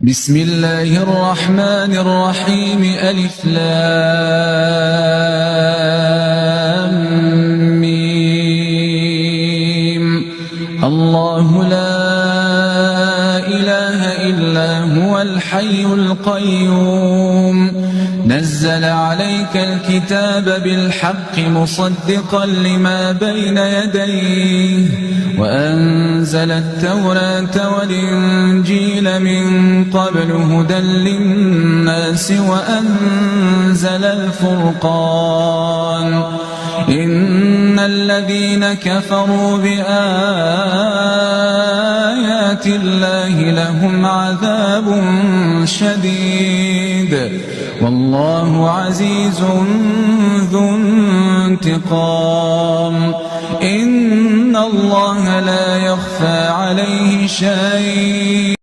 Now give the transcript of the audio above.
بسم الله الرحمن الرحيم ألف لام ميم الله لا إله إلا هو الحي القيوم نزل عليك الكتاب بالحق مصدقا لما بين يديه وأنزل التوراة والإنجيل من قبل هدى للناس وأنزل الفرقان إن الذين كفروا بآيات الله لهم عذاب شديد والله عزيز ذو انتقام إن الله لا يخفى عليه شيء